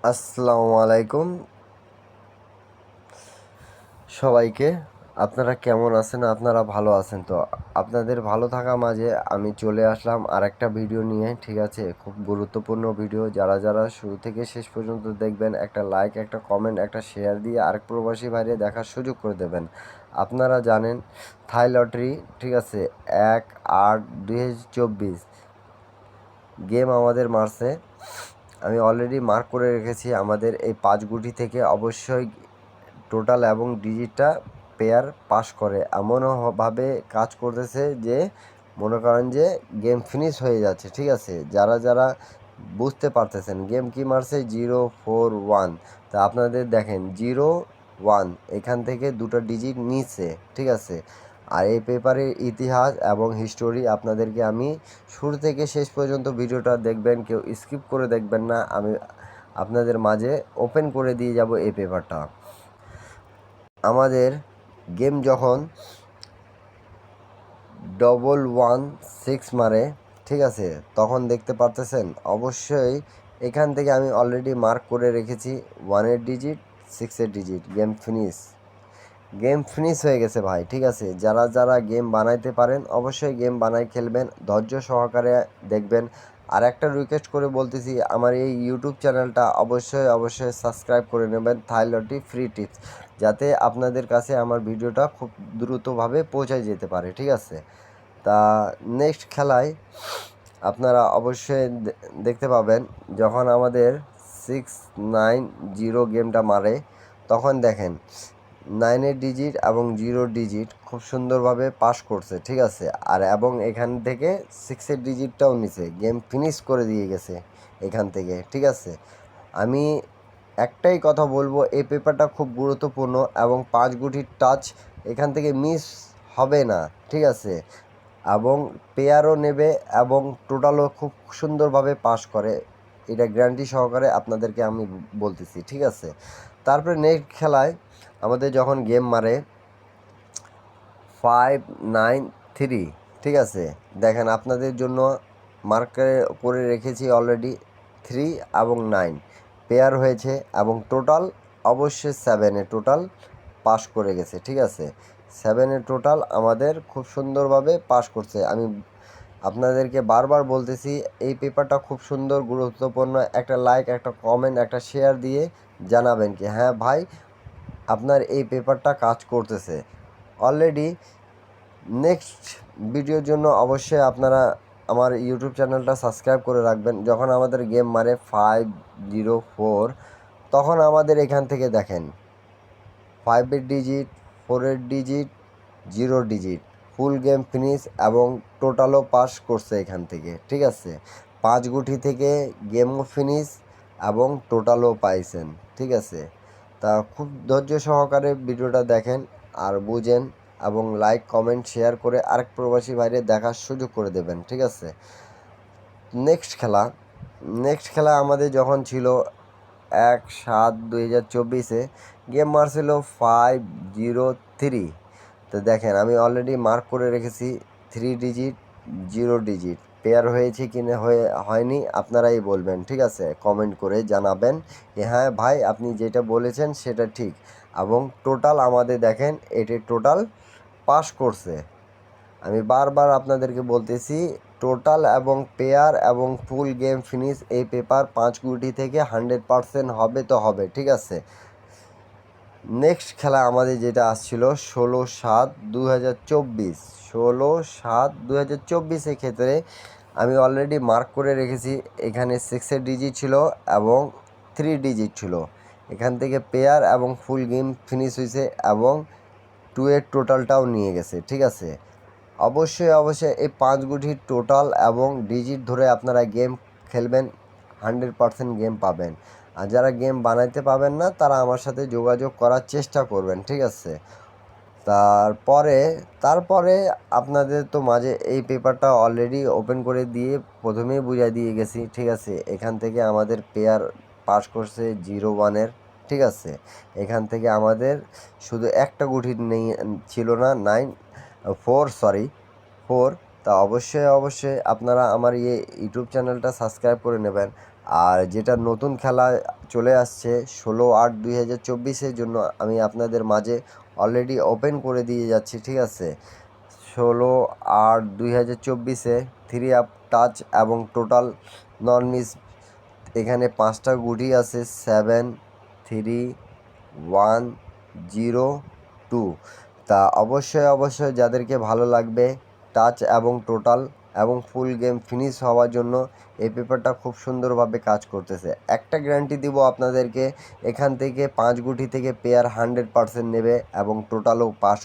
আসসালামু আলাইকুম সবাইকে। আপনারা কেমন আছেন? আপনারা ভালো আছেন তো? আপনাদের ভালো থাকা মাঝে আমি চলে আসলাম আরেকটা ভিডিও নিয়ে। ঠিক আছে, খুব গুরুত্বপূর্ণ ভিডিও। যারা যারা শুরু থেকে শেষ পর্যন্ত দেখবেন, একটা লাইক, একটা কমেন্ট, একটা শেয়ার দিয়ে আরেক প্রবাসী বাইরে দেখার সুযোগ করে দেবেন। আপনারা জানেন থাই লটারি, ঠিক আছে, 1/8/2024 গেম আমাদের মারছে। আমি অলরেডি মার্ক করে রেখেছি আমাদের এই 5 গুটি থেকে অবশ্যই টোটাল এবং ডিজিটটা পেয়ার পাস করে এমনভাবে কাজ করতেছে যে মনে করেন যে গেম ফিনিশ হয়ে যাচ্ছে। ঠিক আছে, যারা যারা বুঝতে পারতেছেন গেম কি মারছে 041, তা আপনাদের দেখেন 01 এখান থেকে দুটো ডিজিট নিচে। ঠিক আছে, আর এই পেপারের ইতিহাস এবং হিস্টোরি আপনাদেরকে আমি শুরু থেকে শেষ পর্যন্ত ভিডিওটা দেখবেন, কেউ স্কিপ করে দেখবেন না। আমি আপনাদের মাঝে ওপেন করে দিয়ে যাব এই পেপারটা। আমাদের গেম যখন 116 মারে, ঠিক আছে, তখন দেখতে পারতেছেন অবশ্যই এখান থেকে আমি অলরেডি মার্ক করে রেখেছি 1-এর ডিজিট, 6-এর ডিজিট। গেম ফিনিশ হয়ে গেছে ভাই। ঠিক আছে, যারা যারা গেম বানাইতে পারেন অবশ্যই গেম বানাই খেলবেন, ধৈর্য সহকারে দেখবেন। আর একটা রিকোয়েস্ট করে বলতেছি, আমার এই ইউটিউব চ্যানেলটা অবশ্যই অবশ্যই সাবস্ক্রাইব করে নেবেন, থাই লটারি ফ্রি টিপস, যাতে আপনাদের কাছে আমার ভিডিওটা খুব দ্রুতভাবে পৌঁছায় যেতে পারে। ঠিক আছে, তা নেক্সট খেলায় আপনারা অবশ্যই দেখতে পাবেন যখন আমাদের 690 গেমটা মারে, তখন দেখেন 9-এর ডিজিট এবং 0-র ডিজিট খুব সুন্দরভাবে পাস করছে। ঠিক আছে, আর এবং এখান থেকে 6-এর ডিজিটটাও নিছে, গেম ফিনিশ করে দিয়ে গেছে এখান থেকে। ঠিক আছে, আমি একটাই কথা বলবো, এই পেপারটা খুব গুরুত্বপূর্ণ এবং 5 গুটির টাচ এখান থেকে মিস হবে না। ঠিক আছে, এবং পেয়ারও নেবে এবং টোটালও খুব সুন্দরভাবে পাস করে, এটা গ্যারান্টি সহকারে আপনাদেরকে আমি বলতেছি। ঠিক আছে, তারপরে নেক্সট খেলায় আমাদের যখন গেম মারে 593, ঠিক আছে, দেখেন আপনাদের জন্য মার্কে করে রেখেছি অলরেডি 3 এবং 9 পেয়ার হয়েছে এবং টোটাল অবশ্যই 7-এ টোটাল পাস করে গেছে। ঠিক আছে, 7-এ টোটাল আমাদের খুব সুন্দরভাবে পাস করছে। আমি আপনাদেরকে বারবার বলতেছি এই পেপারটা খুব সুন্দর, গুরুত্বপূর্ণ। একটা লাইক, একটা কমেন্ট, একটা শেয়ার দিয়ে জানাবেন কি হ্যাঁ ভাই আপনার এই পেপারটা কাজ করতেছে অলরেডি। নেক্সট ভিডিওর জন্য অবশ্যই আপনারা আমার ইউটিউব চ্যানেলটা সাবস্ক্রাইব করে রাখবেন। যখন আমাদের গেম মারে 504, তখন আমাদের এখান থেকে দেখেন 5-এর ডিজিট, 4-এর ডিজিট, 0 ডিজিট, ফুল গেম ফিনিশ এবং টোটালও পাস করছে এখান থেকে। ঠিক আছে, 5 গুটি থেকে গেমও ফিনিশ এবং টোটালও পাইছেন। ঠিক আছে, তা খুব ধৈর্য সহকারে ভিডিওটা দেখেন আর বুঝেন এবং লাইক কমেন্ট শেয়ার করে আরেক প্রবাসী বাইরে দেখার সুযোগ করে দেবেন। ঠিক আছে, নেক্সট খেলা আমাদের যখন ছিল 1/7/2024, গেম মারছিল 503। তো দেখেন আমি অলরেডি মার্ক করে রেখেছি 3 ডিজিট, 0 ডিজিট পেয়ার হয়েছে কি না হয়নি আপনারাই বলবেন। ঠিক আছে, কমেন্ট করে জানাবেন যে হ্যাঁ ভাই আপনি যেটা বলেছেন সেটা ঠিক, এবং টোটাল আমাদের দেখেন এটি টোটাল পাস করছে। আমি বারবার আপনাদেরকে বলতেছি টোটাল এবং পেয়ার এবং ফুল গেম ফিনিশ এই পেপার 5 গুটি থেকে 100% হবে তো হবে। ঠিক আছে, নেক্সট খেলা আমাদের যেটা আসছিল 16/7/2024, 16/7/2024 ক্ষেত্রে আমি অলরেডি মার্ক করে রেখেছি। এখানে 6-এর ডিজিট ছিল এবং 3 ডিজিট ছিল। এখান থেকে পেয়ার এবং ফুল গেম ফিনিশ হয়েছে এবং 2-এর টোটালটাও নিয়ে গেছে। ঠিক আছে, অবশ্যই অবশ্যই এই 5 গুটির টোটাল এবং ডিজিট ধরে আপনারা গেম খেলবেন, 100% গেম পাবেন। আর যারা গেম বানাইতে পাবেন না তারা আমার সাথে যোগাযোগ করার চেষ্টা করবেন। ঠিক আছে, তারপরে তারপরে আপনাদের তো মাঝে এই পেপারটা অলরেডি ওপেন করে দিয়ে প্রথমেই বুঝিয়ে দিয়ে গেছি। ঠিক আছে, এখান থেকে আমাদের পেয়ার পাস করছে 01-এর। ঠিক আছে, এখান থেকে আমাদের শুধু একটা গুটি নেই, ছিল না 4, তা অবশ্যই অবশ্যই আপনারা আমার এই ইউটিউব চ্যানেলটা সাবস্ক্রাইব করে নেবেন। আর যেটা নতুন খেলা চলে আসছে 16/8/2024 জন্য আমি আপনাদের মাঝে অলরেডি ওপেন করে দিয়ে যাচ্ছি, ঠিক আছে। 16/8/2024 থ্রি আপ টাচ এবং টোটাল নন মিস এখানে 5টা গুটি আছে 73102। তা অবশ্যই যাদেরকে ভালো লাগবে টাচ এবং টোটাল এবং ফুল গেম ফিনিশ হওয়ার জন্য এই পেপারটা খুব সুন্দরভাবে কাজ করতেছে। একটা গ্যারান্টি দিব আপনাদেরকে, এখান থেকে 5 গুটি থেকে পেয়ার 100% নেবে এবং টোটালও পাস